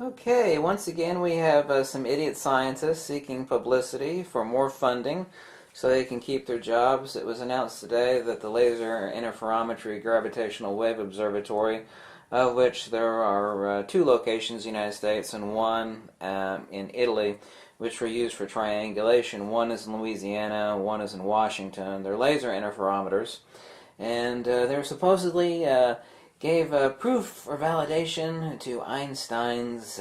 Okay, once again we have some idiot scientists seeking publicity for more funding so they can keep their jobs. It was announced today that the Laser Interferometry Gravitational Wave Observatory, of which there are two locations in the United States and one in Italy, which were used for triangulation. One is in Louisiana, one is in Washington. They're laser interferometers, and they're supposedly gave proof or validation to Einstein's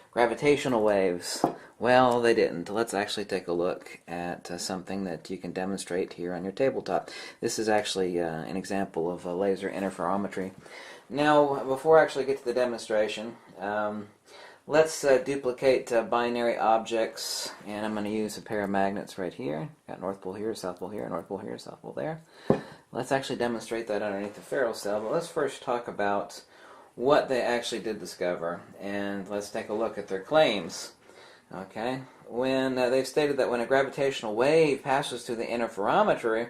gravitational waves. Well, they didn't. Let's actually take a look at something that you can demonstrate here on your tabletop. This is actually an example of laser interferometry. Now, before I actually get to the demonstration, let's duplicate binary objects, and I'm going to use a pair of magnets right here. Got North Pole here, South Pole here, North Pole here, South Pole there. Let's actually demonstrate that underneath the ferrocell, but let's first talk about what they actually did discover, and let's take a look at their claims. Okay, when they've stated that when a gravitational wave passes through the interferometry,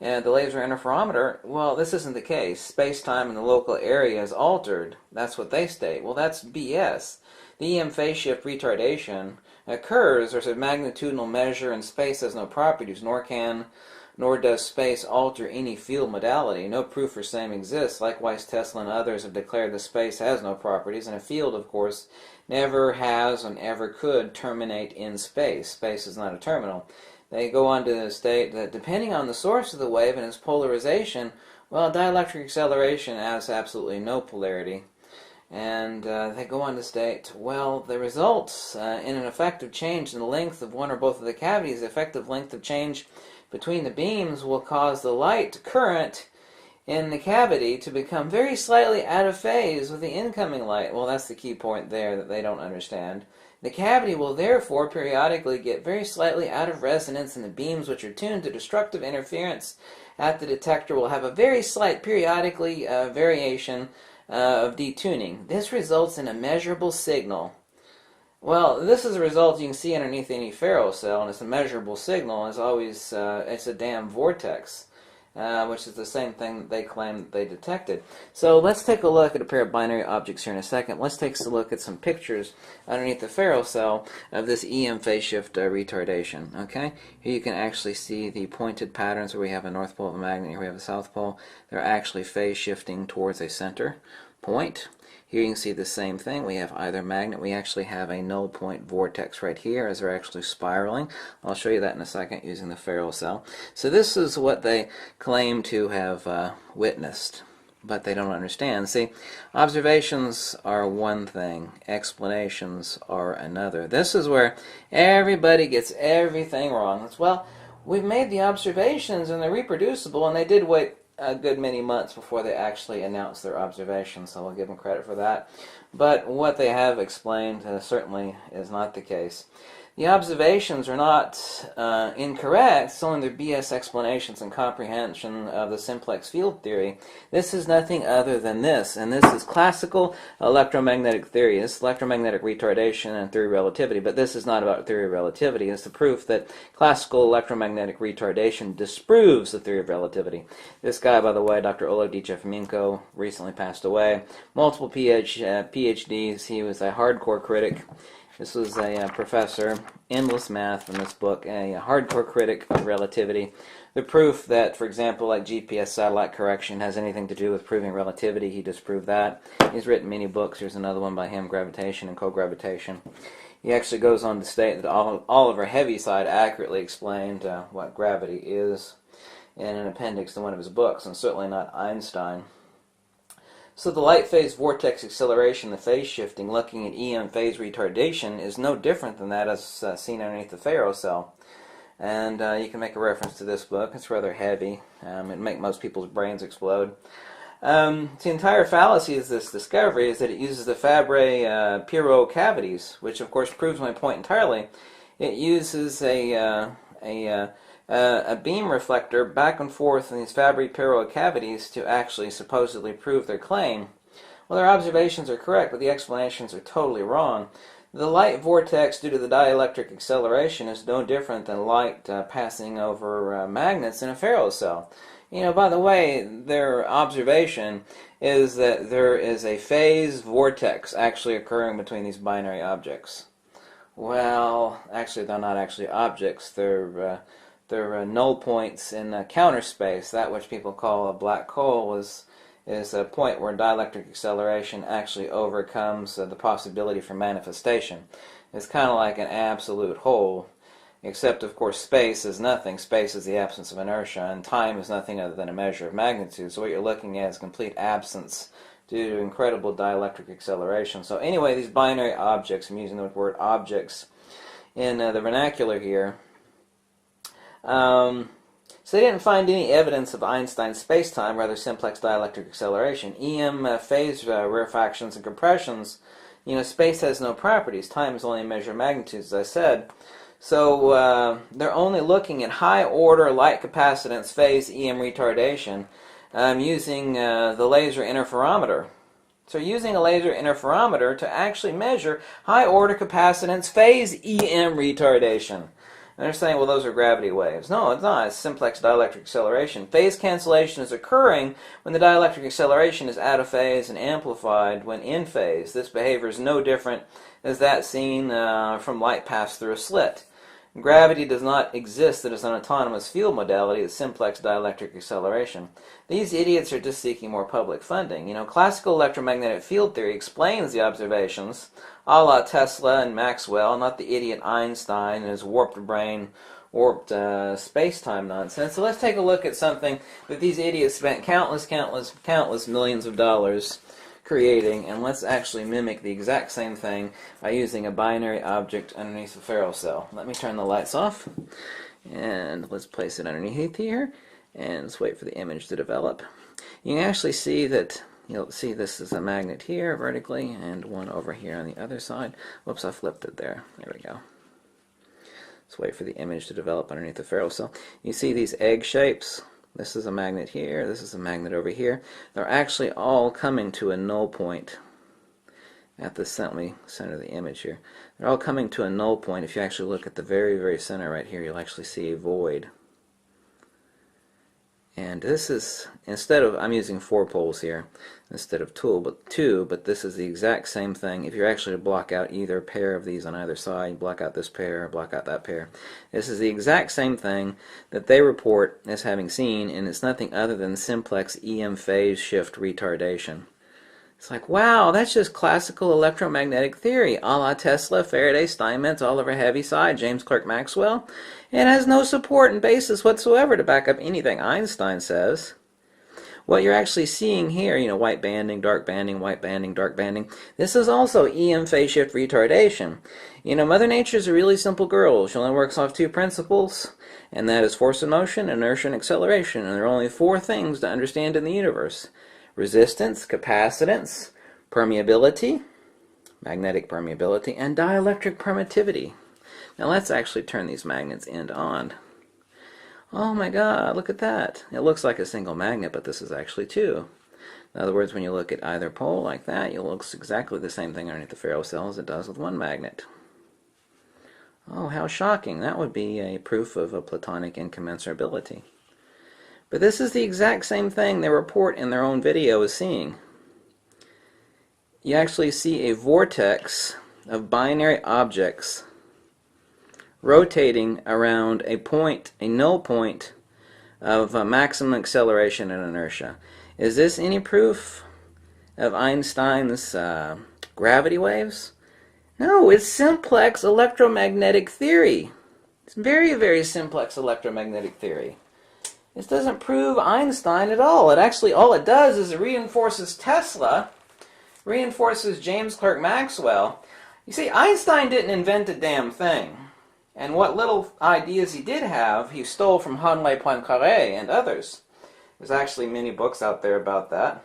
the laser interferometer, well, this isn't the case. Space-time in the local area is altered. That's what they state. Well, that's BS. The EM phase shift retardation occurs. There's a magnitudinal measure, and space has no properties, nor does space alter any field modality. No proof for same exists. Likewise, Tesla and others have declared that space has no properties, and a field, of course, never has and ever could terminate in space. Space is not a terminal. They go on to state that depending on the source of the wave and its polarization, well, dielectric acceleration has absolutely no polarity. And they go on to state, well, the results in an effective change in the length of one or both of the cavities, the effective length of change between the beams will cause the light current in the cavity to become very slightly out of phase with the incoming light. Well, that's the key point there that they don't understand. The cavity will therefore periodically get very slightly out of resonance, and the beams which are tuned to destructive interference at the detector will have a very slight periodically variation of detuning. This results in a measurable signal. Well, this is a result you can see underneath any ferrocell, and it's a measurable signal. It's always it's a damn vortex, which is the same thing that they claim that they detected. So let's take a look at a pair of binary objects here in a second. Let's take a look at some pictures underneath the ferrocell of this EM phase shift retardation. Okay, here you can actually see the pointed patterns where we have a north pole of a magnet, here we have a south pole. They're actually phase shifting towards a center point. Here you can see the same thing. We have either magnet. We actually have a null point vortex right here as they're actually spiraling. I'll show you that in a second using the ferrocell. So this is what they claim to have witnessed, but they don't understand. See, observations are one thing, explanations are another. This is where everybody gets everything wrong. It's, well, we've made the observations and they're reproducible, and they did wait a good many months before they actually announced their observations, so we'll give them credit for that. But what they have explained certainly is not the case. The observations are not incorrect, it's only their BS explanations and comprehension of the simplex field theory. This is nothing other than this, and this is classical electromagnetic theory. This is electromagnetic retardation and theory of relativity, but this is not about theory of relativity. It's the proof that classical electromagnetic retardation disproves the theory of relativity. This guy, by the way, Dr. Oleg Dichenko, recently passed away. Multiple PhDs. He was a hardcore critic. This was a professor, endless math in this book, a hardcore critic of relativity. The proof that, for example, like GPS satellite correction has anything to do with proving relativity, he disproved that. He's written many books. Here's another one by him, Gravitation and Co-Gravitation. He actually goes on to state that Oliver Heaviside accurately explained what gravity is in an appendix to one of his books, and certainly not Einstein. So the light phase vortex acceleration, the phase shifting, looking at EM phase retardation, is no different than that as seen underneath the ferrocell. And you can make a reference to this book. It's rather heavy. It'd make most people's brains explode. The entire fallacy of this discovery is that it uses the Fabry-Perot cavities, which of course proves my point entirely. It uses a beam reflector back and forth in these Fabry-Perot cavities to actually supposedly prove their claim. Well, their observations are correct, but the explanations are totally wrong. The light vortex due to the dielectric acceleration is no different than light passing over magnets in a ferrocell. You know, by the way, their observation is that there is a phase vortex actually occurring between these binary objects. Well, actually, they're not actually objects. They're null points in counter space. That which people call a black hole is a point where dielectric acceleration actually overcomes the possibility for manifestation. It's kind of like an absolute hole, except of course space is nothing. Space is the absence of inertia, and time is nothing other than a measure of magnitude. So what you're looking at is complete absence due to incredible dielectric acceleration. So anyway, these binary objects, I'm using the word objects in the vernacular here, so they didn't find any evidence of Einstein's space-time, rather simplex dielectric acceleration. EM phase rarefactions and compressions, space has no properties. Time is only a measure of magnitude, as I said. So they're only looking at high-order light capacitance phase EM retardation using the laser interferometer. So using a laser interferometer to actually measure high-order capacitance phase EM retardation. And they're saying, well, those are gravity waves. No, it's not. It's simplex dielectric acceleration. Phase cancellation is occurring when the dielectric acceleration is out of phase and amplified when in phase. This behavior is no different as that seen from light pass through a slit. Gravity does not exist as an autonomous field modality. It's simplex dielectric acceleration. These idiots are just seeking more public funding. Classical electromagnetic field theory explains the observations, a la Tesla and Maxwell, not the idiot Einstein and his warped brain, warped space-time nonsense. So let's take a look at something that these idiots spent countless millions of dollars creating, and let's actually mimic the exact same thing by using a binary object underneath a ferrocell. Let me turn the lights off, and let's place it underneath here, and let's wait for the image to develop. You can actually see that, you'll see this is a magnet here vertically, and one over here on the other side. Whoops, I flipped it there. There we go. Let's wait for the image to develop underneath the ferrocell. You see these egg shapes? This is a magnet here, this is a magnet over here. They're actually all coming to a null point at the center of the image here. They're all coming to a null point. If you actually look at the very, very center right here, you'll actually see a void. And this is, instead of, I'm using 4 poles here instead of 2, but this is the exact same thing. If you're actually to block out either pair of these on either side, block out this pair, block out that pair. This is the exact same thing that they report as having seen, and it's nothing other than simplex EM phase shift retardation. It's like, wow, that's just classical electromagnetic theory, a la Tesla, Faraday, Steinmetz, Oliver Heaviside, James Clerk Maxwell. It has no support and basis whatsoever to back up anything Einstein says. What you're actually seeing here, white banding, dark banding, white banding, dark banding, this is also EM phase shift retardation. Mother Nature's a really simple girl. She only works off 2 principles, and that is force of motion, inertia, and acceleration. And there are only 4 things to understand in the universe: resistance, capacitance, permeability, magnetic permeability, and dielectric permittivity. Now let's actually turn these magnets end on. Oh my God, look at that. It looks like a single magnet, but this is actually 2. In other words, when you look at either pole like that, you'll look exactly the same thing underneath the ferrocell as it does with 1 magnet. Oh, how shocking. That would be a proof of a Platonic incommensurability. But this is the exact same thing they report in their own video as seeing. You actually see a vortex of binary objects rotating around a point, a null point of maximum acceleration and inertia. Is this any proof of Einstein's gravity waves? No, it's simplex electromagnetic theory. It's very, very simplex electromagnetic theory. This doesn't prove Einstein at all. It actually, all it does is it reinforces Tesla, reinforces James Clerk Maxwell. You see, Einstein didn't invent a damn thing. And what little ideas he did have, he stole from Henri Poincaré and others. There's actually many books out there about that.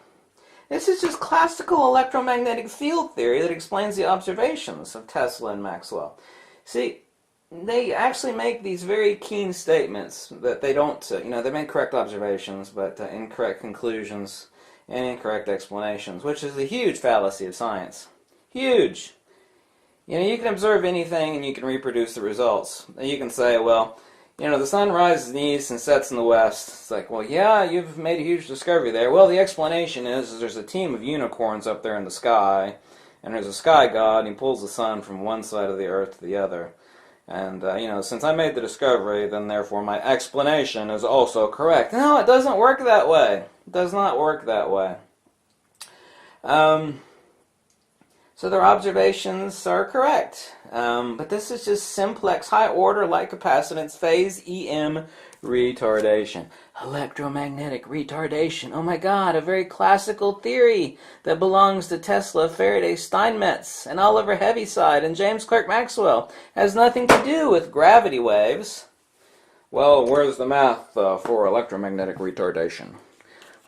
This is just classical electromagnetic field theory that explains the observations of Tesla and Maxwell. See, they actually make these very keen statements that they don't, they make correct observations, but incorrect conclusions and incorrect explanations, which is a huge fallacy of science. Huge! You can observe anything and you can reproduce the results. You can say, well, you know, the sun rises in the east and sets in the west. It's like, well, yeah, you've made a huge discovery there. Well, the explanation is there's a team of unicorns up there in the sky, and there's a sky god, and he pulls the sun from one side of the earth to the other. And, you know, since I made the discovery, then therefore my explanation is also correct. No, it doesn't work that way. It does not work that way. So their observations are correct. But this is just simplex high-order light capacitance phase EM retardation. Electromagnetic retardation. Oh my God, a very classical theory that belongs to Tesla, Faraday, Steinmetz, and Oliver Heaviside, and James Clerk Maxwell. Has nothing to do with gravity waves. Well, where's the math for electromagnetic retardation?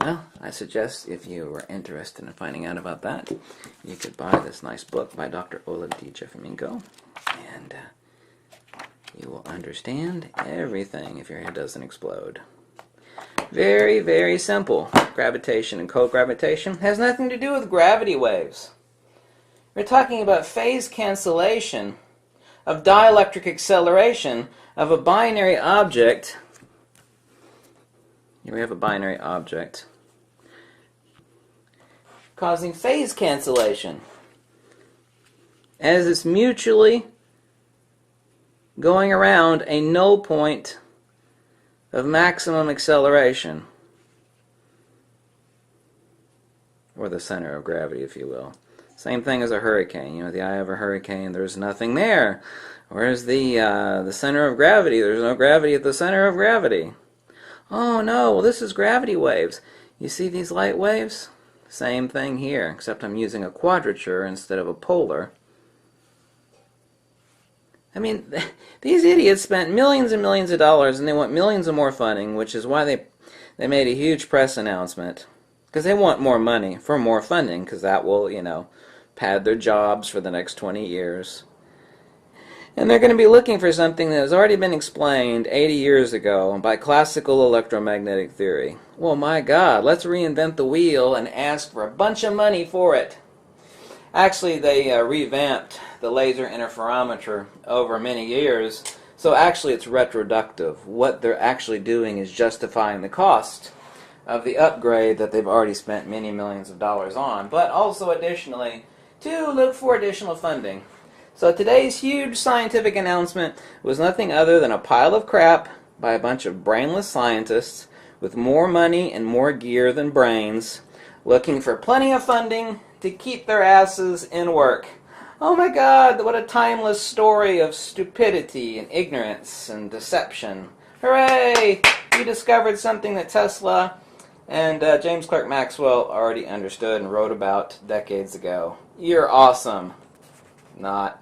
Well, I suggest if you were interested in finding out about that, you could buy this nice book by Dr. Oleg D. Jeffimenko, and you will understand everything if your head doesn't explode. Very, very simple. Gravitation and co-gravitation has nothing to do with gravity waves. We're talking about phase cancellation of dielectric acceleration of a binary object. Here we have a binary object causing phase cancellation as it's mutually going around a null point of maximum acceleration, or the center of gravity, if you will. Same thing as a hurricane. You know, the eye of a hurricane, there's nothing there. Whereas the center of gravity, there's no gravity at the center of gravity. Oh no, well this is gravity waves. You see these light waves? Same thing here, except I'm using a quadrature instead of a polar. I mean, these idiots spent millions and millions of dollars, and they want millions of more funding, which is why they made a huge press announcement. Because they want more money for more funding, because that will, you know, pad their jobs for the next 20 years. And they're going to be looking for something that has already been explained 80 years ago by classical electromagnetic theory. Well, my God, let's reinvent the wheel and ask for a bunch of money for it. Actually, they revamped the laser interferometer over many years, so actually it's retroductive. What they're actually doing is justifying the cost of the upgrade that they've already spent many millions of dollars on, but also additionally to look for additional funding. So today's huge scientific announcement was nothing other than a pile of crap by a bunch of brainless scientists with more money and more gear than brains, looking for plenty of funding to keep their asses in work. Oh my God, what a timeless story of stupidity and ignorance and deception. Hooray! You discovered something that Tesla and James Clerk Maxwell already understood and wrote about decades ago. You're awesome. Not.